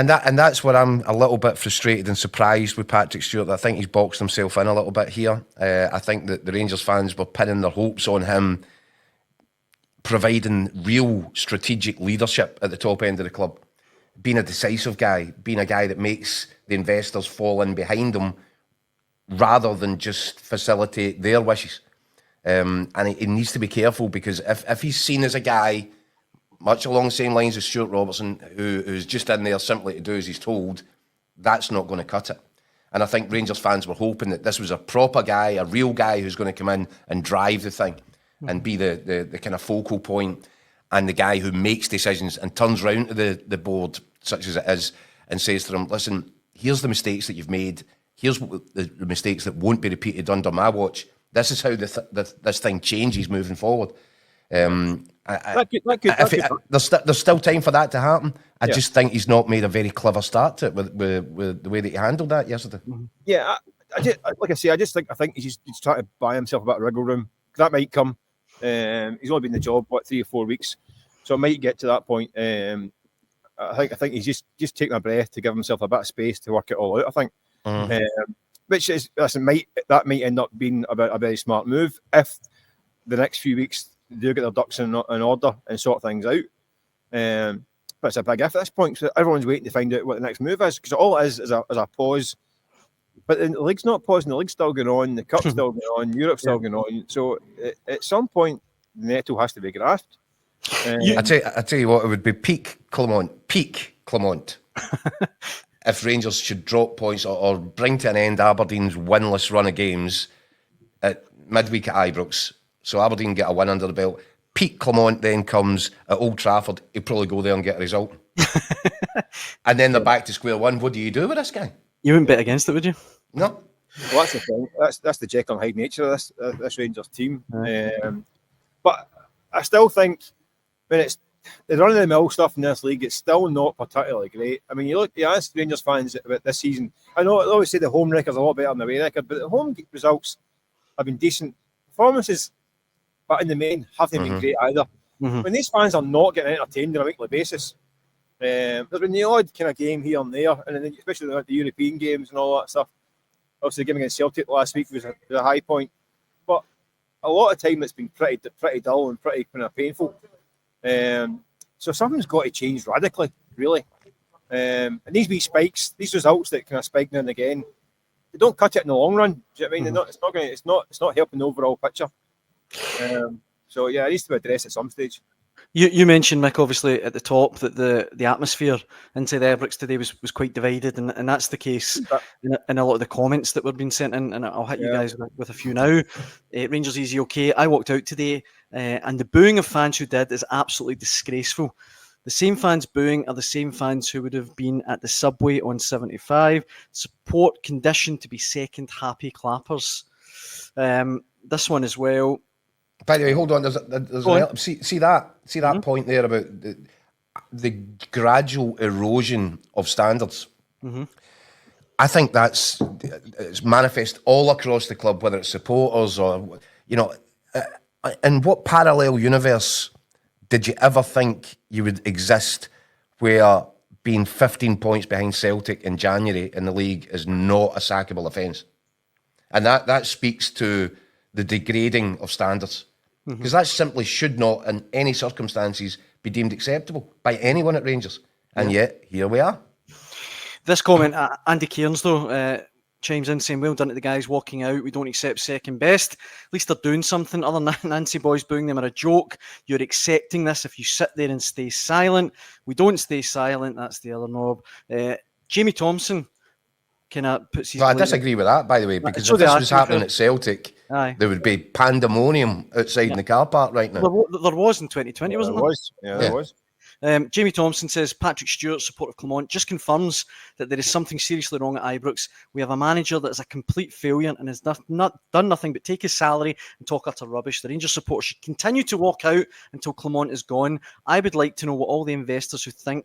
And that's where I'm a little bit frustrated and surprised with Patrick Stewart. I think he's boxed himself in a little bit here. I think that the Rangers fans were pinning their hopes on him providing real strategic leadership at the top end of the club, being a decisive guy, being a guy that makes the investors fall in behind him rather than just facilitate their wishes. And he needs to be careful, because if he's seen as a guy much along the same lines as Stuart Robertson, who's just in there simply to do as he's told, that's not going to cut it. And I think Rangers fans were hoping that this was a proper guy, a real guy who's going to come in and drive the thing and be the kind of focal point, and the guy who makes decisions and turns round to the board, such as it is, and says to them, listen, here's the mistakes that you've made. Here's the mistakes that won't be repeated under my watch. This is how this thing changes moving forward. There's still time for that to happen. I just think he's not made a very clever start to it with the way that he handled that yesterday. Yeah, I think he's trying to buy himself a bit of wriggle room. That might come. He's only been in the job 3 or 4 weeks, so it might get to that point. I think he's just taking a breath to give himself a bit of space to work it all out. I think, which is might end up being a very smart move if the next few weeks they do get their ducks in order and sort things out. But it's a big if at this point, so everyone's waiting to find out what the next move is, because all it is a pause. But the league's not pausing, the league's still going on, the cup's still going on, Europe's still going on. So at some point, the nettle has to be grasped. I tell you what, it would be peak Clement. If Rangers should drop points or bring to an end Aberdeen's winless run of games at midweek at Ibrox, so Aberdeen get a win under the belt. Pete Clement then comes at Old Trafford. He'll probably go there and get a result. And then they're back to square one. What do you do with this guy? You wouldn't bet against it, would you? No. Well, that's the thing. That's the Jekyll and Hyde nature of this Rangers team. But I still think when it's the run-of-the-mill stuff in this league, it's still not particularly great. I mean, you ask Rangers fans about this season. I know I always say the home record's a lot better than the away record, but the home results have been decent. Performances, but in the main, haven't been great either. When these fans are not getting entertained on a weekly basis, there's been the odd kind of game here and there, and then especially the European games and all that stuff. Obviously, the game against Celtic last week was a high point, but a lot of time it's been pretty dull and pretty kind of painful. So something's got to change radically, really. And these wee spikes, these results that kind of spike now and again, they don't cut it in the long run. Do you know what I mean? It's not helping the overall picture. So yeah, it needs to be addressed at some stage. You mentioned, Mick, obviously at the top that the atmosphere inside Ibrox today was quite divided, and that's the case in a lot of the comments that were being sent in, and I'll hit you guys with a few now. Rangers easy okay. I walked out today, and the booing of fans who did is absolutely disgraceful. The same fans booing are the same fans who would have been at the subway on 75. Support conditioned to be second happy clappers. This one as well. By the way, hold on. See that point there about the gradual erosion of standards. I think it's manifest all across the club, whether it's supporters or in what parallel universe did you ever think you would exist where being 15 points behind Celtic in January in the league is not a sackable offence? And that speaks to the degrading of standards. Because that simply should not, in any circumstances, be deemed acceptable by anyone at Rangers. And yet, here we are. This comment, Andy Cairns, though, chimes in saying, well done to the guys walking out. We don't accept second best. At least they're doing something. Other than Nancy boys booing them are a joke. You're accepting this if you sit there and stay silent. We don't stay silent. That's the other knob. Jamie Thompson kind of puts his... I disagree with that, by the way, because if this was happening at Celtic, there would be pandemonium outside in the car park right now. There was in 2020, wasn't there? There was. Jamie Thompson says, Patrick Stewart, support of Clement, just confirms that there is something seriously wrong at Ibrox. We have a manager that is a complete failure and has not done nothing but take his salary and talk utter rubbish. The Rangers supporters should continue to walk out until Clement is gone. I would like to know what all the investors think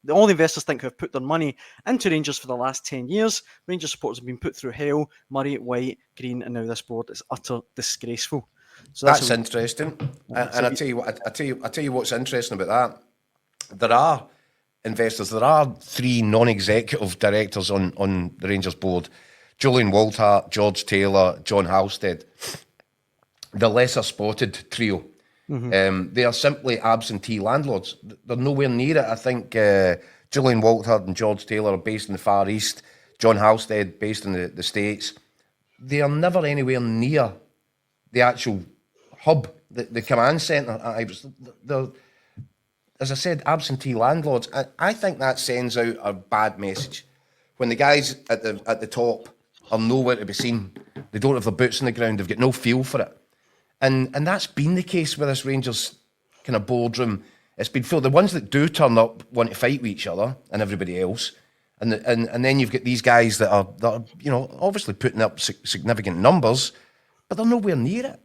who have put their money into Rangers for the last 10 years. Rangers supporters have been put through hell. Murray, White, Green, and now this board is utter disgraceful. So that's interesting. And I tell you what's interesting about that. There are investors. There are 3 non-executive directors on the Rangers board: Julian Walthart, George Taylor, John Halstead. The lesser spotted trio. They are simply absentee landlords. They're nowhere near it. I think Julian Walthart and George Taylor are based in the Far East. John Halstead based in the States. They are never anywhere near the actual hub, the command centre at Ibrox. They're, as I said, absentee landlords. I think that sends out a bad message. When the guys at the top are nowhere to be seen, they don't have their boots on the ground, they've got no feel for it. And that's been the case with this Rangers kind of boardroom. It's been full. The ones that do turn up want to fight with each other and everybody else. And then you've got these guys that are obviously putting up significant numbers, but they're nowhere near it.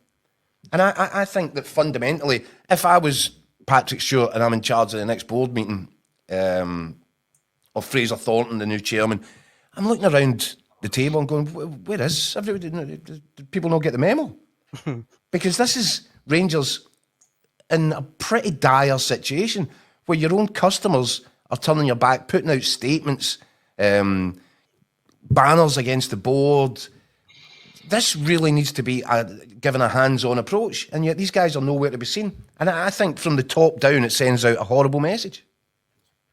And I think that fundamentally, if I was Patrick Stewart and I'm in charge of the next board meeting, of Fraser Thornton, the new chairman, I'm looking around the table and going, where is everybody? Do people not get the memo? Because this is Rangers in a pretty dire situation where your own customers are turning your back, putting out statements, banners against the board. This really needs to be given a hands-on approach, and yet these guys are nowhere to be seen. And I think from the top down, it sends out a horrible message.